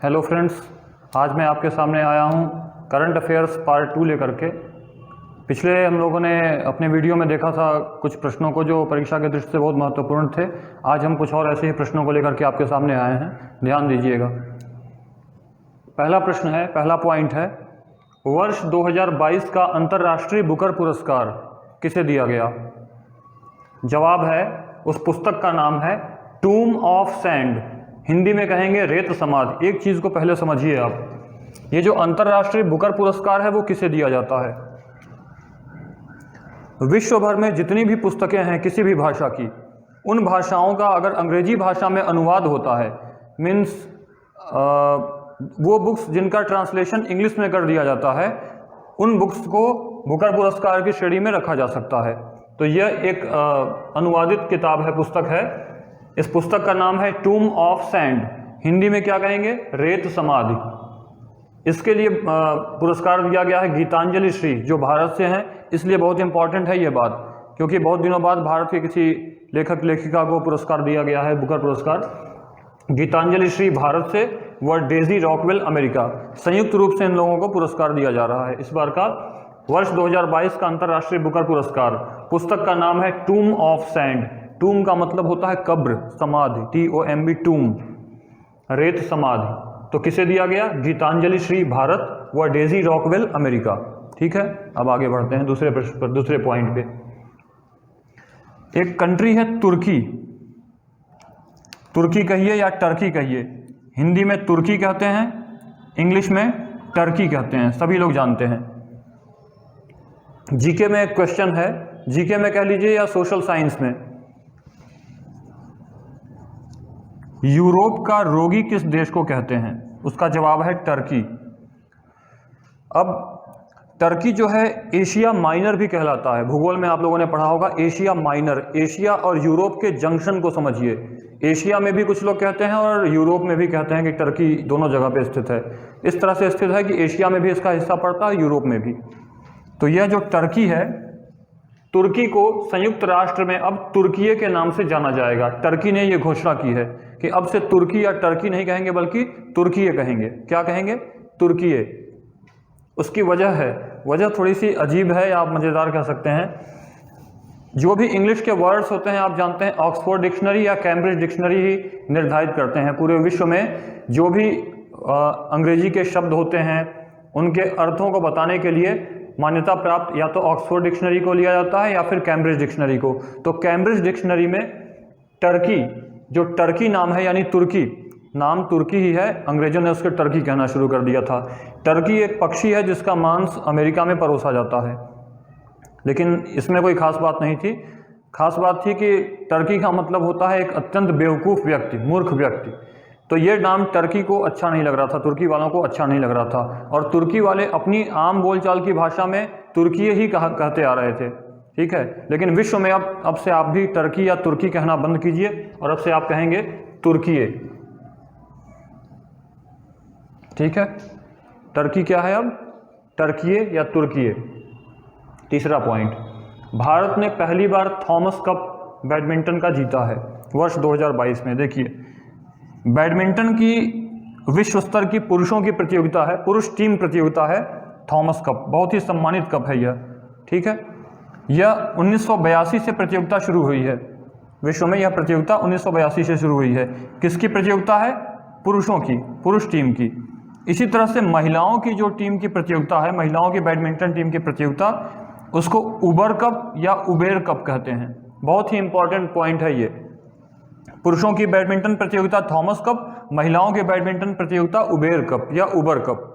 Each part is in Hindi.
हेलो फ्रेंड्स, आज मैं आपके सामने आया हूँ करंट अफेयर्स पार्ट 2 लेकर के। पिछले हम लोगों ने अपने वीडियो में देखा था कुछ प्रश्नों को जो परीक्षा की दृष्टि से बहुत महत्वपूर्ण थे। आज हम कुछ और ऐसे ही प्रश्नों को लेकर के आपके सामने आए हैं, ध्यान दीजिएगा। पहला प्रश्न है, पहला पॉइंट है, वर्ष 2022 का अंतर्राष्ट्रीय बुकर पुरस्कार किसे दिया गया? जवाब है, उस पुस्तक का नाम है टूम ऑफ सैंड, हिंदी में कहेंगे रेत समाधि। एक चीज़ को पहले समझिए आप, ये जो अंतर्राष्ट्रीय बुकर पुरस्कार है वो किसे दिया जाता है? विश्व भर में जितनी भी पुस्तकें हैं किसी भी भाषा की, उन भाषाओं का अगर अंग्रेजी भाषा में अनुवाद होता है, मीन्स वो बुक्स जिनका ट्रांसलेशन इंग्लिश में कर दिया जाता है, उन बुक्स को बुकर पुरस्कार की श्रेणी में रखा जा सकता है। तो यह एक अनुवादित किताब है, पुस्तक है। इस पुस्तक का नाम है टूम ऑफ सैंड, हिंदी में क्या कहेंगे? रेत समाधि। इसके लिए पुरस्कार दिया गया है गीतांजलि श्री, जो भारत से हैं। इसलिए बहुत इंपॉर्टेंट है ये बात, क्योंकि बहुत दिनों बाद भारत के किसी लेखक लेखिका को पुरस्कार दिया गया है, बुकर पुरस्कार। गीतांजलि श्री भारत से व डेजी रॉकवेल अमेरिका, संयुक्त रूप से इन लोगों को पुरस्कार दिया जा रहा है। इस बार का वर्ष 2022 का अंतर्राष्ट्रीय बुकर पुरस्कार, पुस्तक का नाम है टूम ऑफ सैंड। टूम का मतलब होता है कब्र, समाधि, TOMB टूम, रेत समाधि। तो किसे दिया गया? गीतांजलि श्री भारत व डेजी रॉकवेल अमेरिका। ठीक है, अब आगे बढ़ते हैं दूसरे प्रश्न पर, दूसरे पॉइंट पे। एक कंट्री है तुर्की, तुर्की कहिए या टर्की कहिए, हिंदी में तुर्की कहते हैं, इंग्लिश में टर्की कहते हैं, सभी लोग जानते हैं। जीके में एक क्वेश्चन है, जीके में कह लीजिए या सोशल साइंस में, यूरोप का रोगी किस देश को कहते हैं? उसका जवाब है टर्की। अब टर्की जो है एशिया माइनर भी कहलाता है। भूगोल में आप लोगों ने पढ़ा होगा एशिया माइनर। एशिया और यूरोप के जंक्शन को समझिए। एशिया में भी कुछ लोग कहते हैं और यूरोप में भी कहते हैं कि टर्की दोनों जगह पे स्थित है। इस तरह से स्थित है कि एशिया में भी इसका हिस्सा पड़ता है, यूरोप में भी। तो यह जो टर्की है, तुर्की को संयुक्त राष्ट्र में अब तुर्कीये के नाम से जाना जाएगा। टर्की ने यह घोषणा की है कि अब से तुर्की या टर्की नहीं कहेंगे, बल्कि तुर्कीये कहेंगे। क्या कहेंगे? तुर्कीये। उसकी वजह है, वजह थोड़ी सी अजीब है या आप मज़ेदार कह सकते हैं। जो भी इंग्लिश के वर्ड्स होते हैं, आप जानते हैं ऑक्सफोर्ड डिक्शनरी या कैम्ब्रिज डिक्शनरी ही निर्धारित करते हैं। पूरे विश्व में जो भी अंग्रेजी के शब्द होते हैं, उनके अर्थों को बताने के लिए मान्यता प्राप्त या तो ऑक्सफोर्ड डिक्शनरी को लिया जाता है या फिर कैम्ब्रिज डिक्शनरी को। तो कैम्ब्रिज डिक्शनरी में टर्की, जो टर्की नाम है, यानी तुर्की नाम तुर्की ही है, अंग्रेजों ने उसके टर्की कहना शुरू कर दिया था। टर्की एक पक्षी है जिसका मांस अमेरिका में परोसा जाता है, लेकिन इसमें कोई खास बात नहीं थी। खास बात थी कि टर्की का मतलब होता है एक अत्यंत बेवकूफ़ व्यक्ति, मूर्ख व्यक्ति। तो ये नाम टर्की को अच्छा नहीं लग रहा था, तुर्की वालों को अच्छा नहीं लग रहा था, और तुर्की वाले अपनी आम बोलचाल की भाषा में तुर्कीये ही कहते आ रहे थे। ठीक है, लेकिन विश्व में अब से आप भी टर्की या तुर्की कहना बंद कीजिए और अब से आप कहेंगे तुर्कीये। ठीक है, टर्की क्या है अब? टर्कीये या तुर्कीये। तीसरा पॉइंट, भारत ने पहली बार थॉमस कप बैडमिंटन का जीता है वर्ष 2022 में। देखिए, बैडमिंटन की विश्व स्तर की पुरुषों की प्रतियोगिता है, पुरुष टीम प्रतियोगिता है थॉमस कप, बहुत ही सम्मानित कप है यह। ठीक है, यह 1982 से प्रतियोगिता शुरू हुई है। विश्व में यह प्रतियोगिता 1982 से शुरू हुई है। किसकी प्रतियोगिता है? पुरुषों की, पुरुष टीम की। इसी तरह से महिलाओं की जो टीम की प्रतियोगिता है, महिलाओं की बैडमिंटन टीम की प्रतियोगिता, उसको उबर कप या उबेर कप कहते हैं। बहुत ही इंपॉर्टेंट पॉइंट है ये। पुरुषों की बैडमिंटन प्रतियोगिता थॉमस कप, महिलाओं की बैडमिंटन प्रतियोगिता उबेर कप या उबर कप।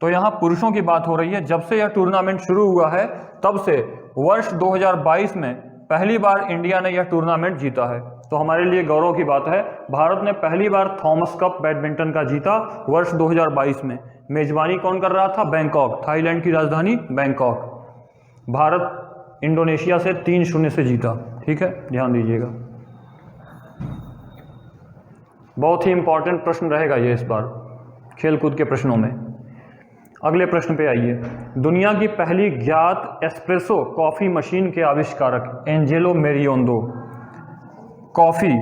तो यहाँ पुरुषों की बात हो रही है। जब से यह टूर्नामेंट शुरू हुआ है, तब से वर्ष 2022 में पहली बार इंडिया ने यह टूर्नामेंट जीता है। तो हमारे लिए गौरव की बात है, भारत ने पहली बार थॉमस कप बैडमिंटन का जीता वर्ष 2022 में। मेजबानी कौन कर रहा था? बैंकॉक, थाईलैंड की राजधानी बैंकॉक। भारत इंडोनेशिया से 3-0 से जीता। ठीक है, ध्यान दीजिएगा, बहुत ही इंपॉर्टेंट प्रश्न रहेगा ये इस बार खेलकूद के प्रश्नों में। अगले प्रश्न पे आइए। दुनिया की पहली ज्ञात एस्प्रेसो कॉफ़ी मशीन के आविष्कारक एंजेलो मेरियोंदो। कॉफ़ी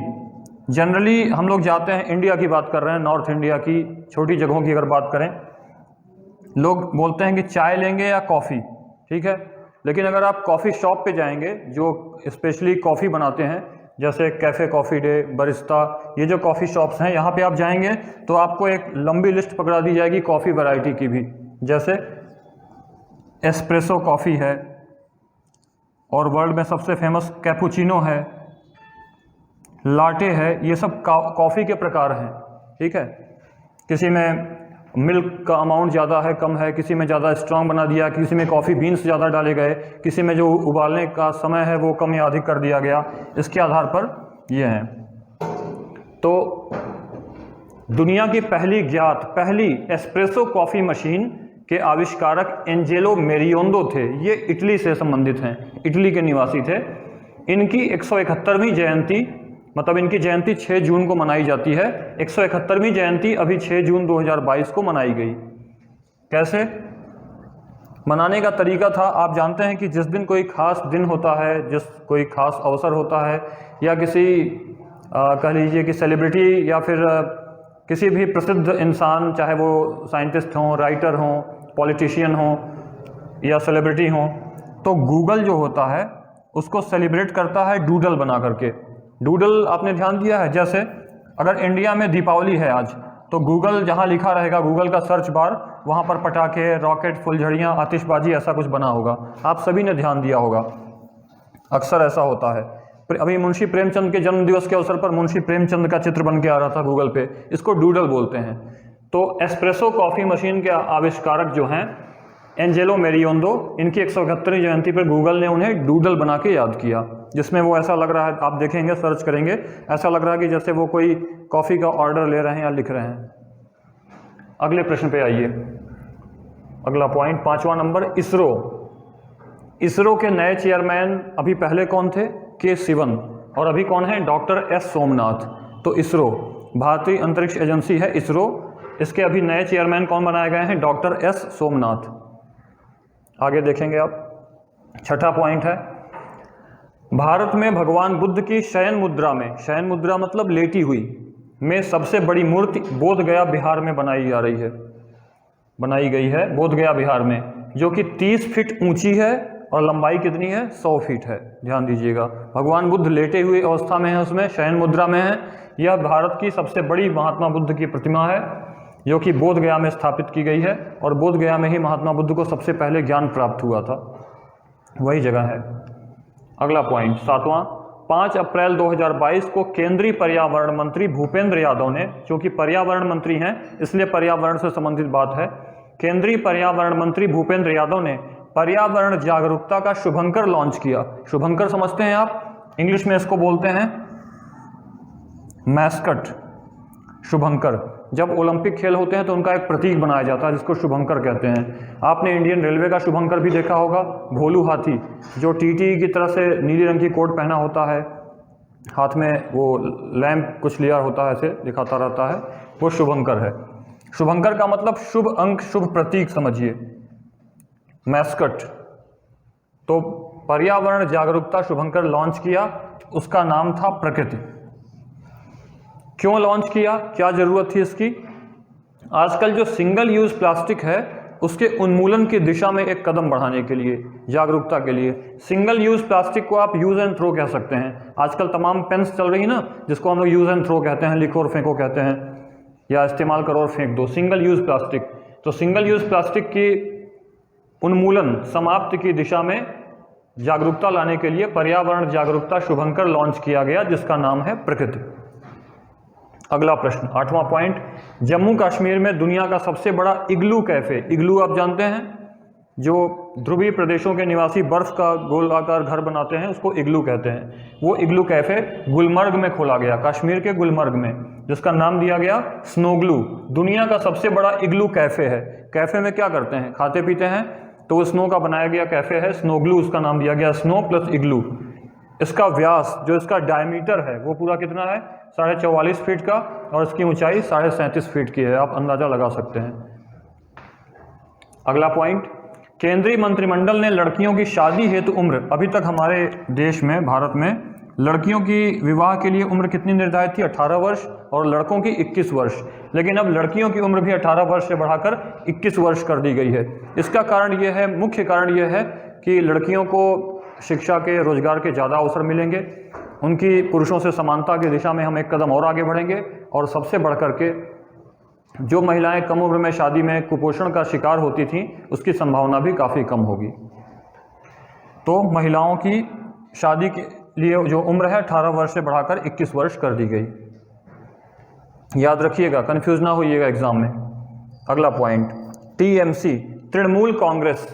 जनरली हम लोग जाते हैं, इंडिया की बात कर रहे हैं, नॉर्थ इंडिया की छोटी जगहों की अगर बात करें, लोग बोलते हैं कि चाय लेंगे या कॉफ़ी, ठीक है। लेकिन अगर आप कॉफ़ी शॉप पे जाएंगे जो स्पेशली कॉफ़ी बनाते हैं, जैसे कैफ़े कॉफ़ी डे, बरिस्ता, ये जो कॉफ़ी शॉप्स हैं, यहाँ पे आप जाएंगे तो आपको एक लंबी लिस्ट पकड़ा दी जाएगी कॉफ़ी वैरायटी की भी, जैसे एस्प्रेसो कॉफ़ी है, और वर्ल्ड में सबसे फेमस कैपुचिनो है, लाटे है, ये सब कॉफ़ी के प्रकार हैं, ठीक है। किसी में मिल्क का अमाउंट ज़्यादा है, कम है, किसी में ज़्यादा स्ट्रांग बना दिया, किसी में कॉफ़ी बीन्स ज़्यादा डाले गए, किसी में जो उबालने का समय है वो कम या अधिक कर दिया गया, इसके आधार पर ये हैं। तो दुनिया की पहली एस्प्रेसो कॉफ़ी मशीन के आविष्कारक एंजेलो मेरियोंडो थे। ये इटली से संबंधित हैं, इटली के निवासी थे। इनकी 171वीं जयंती, मतलब इनकी जयंती 6 जून को मनाई जाती है। 171वीं जयंती अभी 6 जून 2022 को मनाई गई। कैसे मनाने का तरीका था, आप जानते हैं कि जिस दिन कोई खास दिन होता है, जिस कोई खास अवसर होता है, या किसी कह लीजिए कि सेलिब्रिटी या फिर किसी भी प्रसिद्ध इंसान, चाहे वो साइंटिस्ट हों, राइटर हों, पॉलिटिशियन हों या सेलिब्रिटी हों, तो गूगल जो होता है उसको सेलिब्रेट करता है डूडल बना करके। डूडल आपने ध्यान दिया है, जैसे अगर इंडिया में दीपावली है आज, तो गूगल जहाँ लिखा रहेगा, गूगल का सर्च बार, वहाँ पर पटाखे, रॉकेट, फुलझड़ियाँ, आतिशबाजी, ऐसा कुछ बना होगा। आप सभी ने ध्यान दिया होगा, अक्सर ऐसा होता है। अभी मुंशी प्रेमचंद के जन्म दिवस के अवसर पर मुंशी प्रेमचंद का चित्र बन के आ रहा था गूगल पे, इसको डूडल बोलते हैं। तो एस्प्रेसो कॉफ़ी मशीन के आविष्कारक जो हैं एंजेलो मेरियोंडो, इनकी 171वीं जयंती पर गूगल ने उन्हें डूडल बना के याद किया, जिसमें वो ऐसा लग रहा है, आप देखेंगे, सर्च करेंगे, ऐसा लग रहा है कि जैसे वो कोई कॉफ़ी का ऑर्डर ले रहे हैं या लिख रहे हैं। अगले प्रश्न पे आइए, अगला पॉइंट 5वां नंबर, इसरो। इसरो के नए चेयरमैन अभी पहले कौन थे? के सिवन, और अभी कौन है? Doctor S Somnath. तो इसरो भारतीय अंतरिक्ष एजेंसी है इसरो, इसके अभी नए चेयरमैन कौन बनाए गए हैं? Doctor S Somnath. आगे देखेंगे आप, 6ठा पॉइंट है, भारत में भगवान बुद्ध की शयन मुद्रा में, शयन मुद्रा मतलब लेटी हुई, में सबसे बड़ी मूर्ति बोध गया बिहार में बनाई गई है बोध गया बिहार में, जो कि 30 फीट ऊंची है और लंबाई कितनी है? 100 फीट है। ध्यान दीजिएगा, भगवान बुद्ध लेटे हुए अवस्था में है, उसमें शयन मुद्रा में है। यह भारत की सबसे बड़ी महात्मा बुद्ध की प्रतिमा है, जो कि बोध गया में स्थापित की गई है, और बोध गया में ही महात्मा बुद्ध को सबसे पहले ज्ञान प्राप्त हुआ था, वही जगह है। अगला पॉइंट 7वां, 5 अप्रैल 2022 को केंद्रीय पर्यावरण मंत्री भूपेंद्र यादव ने, क्योंकि पर्यावरण मंत्री हैं इसलिए पर्यावरण से संबंधित बात है, केंद्रीय पर्यावरण मंत्री भूपेंद्र यादव ने पर्यावरण जागरूकता का शुभंकर लॉन्च किया। शुभंकर समझते हैं आप? इंग्लिश में इसको बोलते हैं मैस्कट, शुभंकर। जब ओलंपिक खेल होते हैं तो उनका एक प्रतीक बनाया जाता है जिसको शुभंकर कहते हैं। आपने इंडियन रेलवे का शुभंकर भी देखा होगा, भोलू हाथी, जो टीटी की तरह से नीली रंग की कोट पहना होता है, हाथ में वो लैंप कुछ लिया होता है, ऐसे दिखाता रहता है, वो शुभंकर है। शुभंकर का मतलब शुभ अंक, शुभ प्रतीक समझिए, मैस्कट। तो पर्यावरण जागरूकता शुभंकर लॉन्च किया, उसका नाम था प्रकृति। क्यों लॉन्च किया, क्या जरूरत थी इसकी? आजकल जो सिंगल यूज प्लास्टिक है उसके उन्मूलन की दिशा में एक कदम बढ़ाने के लिए, जागरूकता के लिए। सिंगल यूज प्लास्टिक को आप यूज एंड थ्रो कह सकते हैं। आजकल तमाम पेन्स चल रही ना, जिसको हम लोग यूज एंड थ्रो कहते हैं, लिखो और फेंको कहते हैं, या इस्तेमाल करो और फेंक दो, सिंगल यूज प्लास्टिक। तो सिंगल यूज प्लास्टिक की उन्मूलन, समाप्ति की दिशा में जागरूकता लाने के लिए पर्यावरण जागरूकता शुभंकर लॉन्च किया गया, जिसका नाम है प्रकृति। अगला प्रश्न 8वां पॉइंट, जम्मू कश्मीर में दुनिया का सबसे बड़ा इग्लू कैफे, इग्लू आप जानते हैं, जो ध्रुवीय प्रदेशों के निवासी बर्फ का गोलाकार घर बनाते हैं, उसको इग्लू कहते हैं। वो इग्लू कैफे गुलमर्ग में खोला गया, कश्मीर के गुलमर्ग में, जिसका नाम दिया गया स्नोग्लू। दुनिया का सबसे बड़ा इग्लू कैफे है। कैफे में क्या करते हैं? खाते पीते हैं, तो वो स्नो का बनाया गया कैफे है, स्नोग्लू उसका नाम दिया गया, स्नो प्लस इग्लू। इसका व्यास, जो इसका डायमीटर है, वो पूरा कितना है? 44.5 फीट का, और इसकी ऊंचाई 37.5 फीट की है, आप अंदाजा लगा सकते हैं। अगला पॉइंट, केंद्रीय मंत्रिमंडल ने लड़कियों की शादी हेतु उम्र, अभी तक हमारे देश में, भारत में लड़कियों की विवाह के लिए उम्र कितनी निर्धारित थी? 18 वर्ष, और लड़कों की 21 वर्ष। लेकिन अब लड़कियों की उम्र भी 18 वर्ष से बढ़ाकर 21 वर्ष कर दी गई है। इसका कारण यह है, मुख्य कारण यह है कि लड़कियों को शिक्षा के, रोजगार के ज़्यादा अवसर मिलेंगे, उनकी पुरुषों से समानता की दिशा में हम एक कदम और आगे बढ़ेंगे, और सबसे बढ़ कर के जो महिलाएं कम उम्र में शादी में कुपोषण का शिकार होती थीं, उसकी संभावना भी काफ़ी कम होगी। तो महिलाओं की शादी के लिए जो उम्र है 18 वर्ष से बढ़ाकर 21 वर्ष कर दी गई। याद रखिएगा, कंफ्यूज ना होइएगा एग्जाम में। अगला पॉइंट, टीएमसी तृणमूल कांग्रेस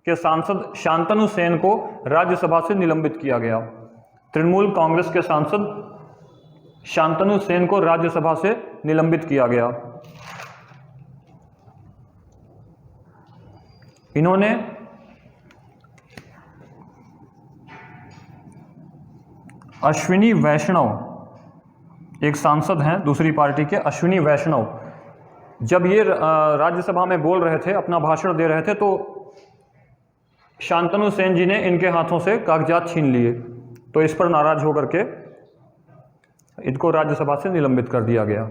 के सांसद शांतनु सेन को राज्यसभा से निलंबित किया गया। तृणमूल कांग्रेस के सांसद शांतनु सेन को राज्यसभा से निलंबित किया गया। इन्होंने अश्विनी वैष्णव, एक सांसद हैं दूसरी पार्टी के, अश्विनी वैष्णव, जब ये राज्यसभा में बोल रहे थे, अपना भाषण दे रहे थे, तो शांतनु सेन जी ने इनके हाथों से कागजात छीन लिए। तो इस पर नाराज होकर के इनको राज्यसभा से निलंबित कर दिया गया।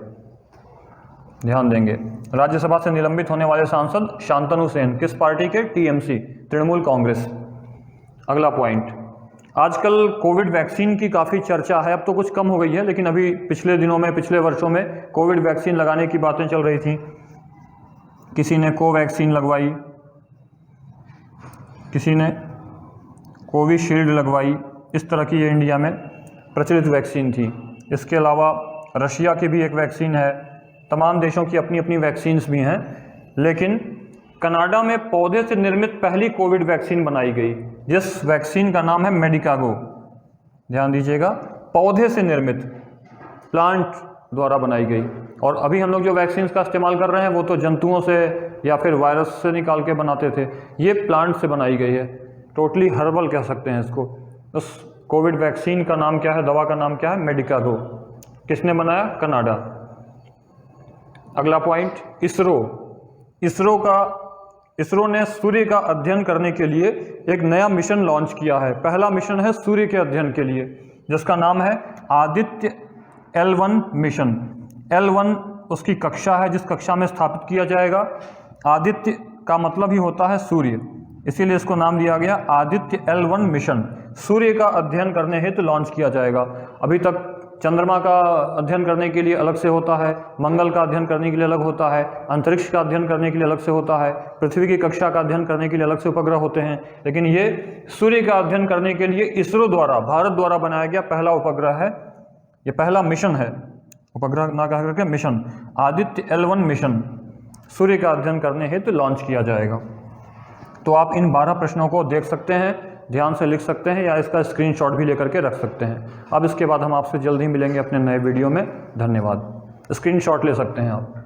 ध्यान देंगे, राज्यसभा से निलंबित होने वाले सांसद शांतनु सेन, किस पार्टी के? टीएमसी, तृणमूल कांग्रेस। अगला पॉइंट, आजकल कोविड वैक्सीन की काफ़ी चर्चा है, अब तो कुछ कम हो गई है, लेकिन अभी पिछले दिनों में, पिछले वर्षों में कोविड वैक्सीन लगाने की बातें चल रही थी। किसी ने कोवैक्सीन लगवाई, किसी ने कोविशील्ड लगवाई, इस तरह की ये इंडिया में प्रचलित वैक्सीन थी। इसके अलावा रशिया की भी एक वैक्सीन है, तमाम देशों की अपनी अपनी वैक्सीन्स भी हैं। लेकिन कनाडा में पौधे से निर्मित पहली कोविड वैक्सीन बनाई गई, जिस वैक्सीन का नाम है मेडिकागो। ध्यान दीजिएगा, पौधे से निर्मित, प्लांट द्वारा बनाई गई। और अभी हम लोग जो वैक्सीन का इस्तेमाल कर रहे हैं वो तो जंतुओं से या फिर वायरस से निकाल के बनाते थे, ये प्लांट से बनाई गई है, टोटली हर्बल कह सकते हैं इसको। उस कोविड वैक्सीन का नाम क्या है, दवा का नाम क्या है? मेडिकागो। किसने बनाया? कनाडा। अगला पॉइंट, इसरो ने सूर्य का अध्ययन करने के लिए एक नया मिशन लॉन्च किया है। पहला मिशन है सूर्य के अध्ययन के लिए, जिसका नाम है आदित्य L1 मिशन। L1 उसकी कक्षा है जिस कक्षा में स्थापित किया जाएगा। आदित्य का मतलब ही होता है सूर्य, इसीलिए इसको नाम दिया गया आदित्य L1 मिशन। सूर्य का अध्ययन करने हेतु लॉन्च किया जाएगा। अभी तक चंद्रमा का अध्ययन करने के लिए अलग से होता है, मंगल का अध्ययन करने के लिए अलग होता है, अंतरिक्ष का अध्ययन करने के लिए अलग से होता है, पृथ्वी की कक्षा का अध्ययन करने के लिए अलग से उपग्रह होते हैं। लेकिन ये सूर्य का अध्ययन करने के लिए इसरो द्वारा, भारत द्वारा बनाया गया पहला उपग्रह है, ये पहला मिशन है, उपग्रह ना कह करके मिशन। आदित्य L1 मिशन सूर्य का अध्ययन करने हेतु लॉन्च किया जाएगा। तो आप इन 12 प्रश्नों को देख सकते हैं, ध्यान से लिख सकते हैं, या इसका स्क्रीनशॉट भी लेकर के रख सकते हैं। अब इसके बाद हम आपसे जल्द ही मिलेंगे अपने नए वीडियो में। धन्यवाद। स्क्रीनशॉट ले सकते हैं आप।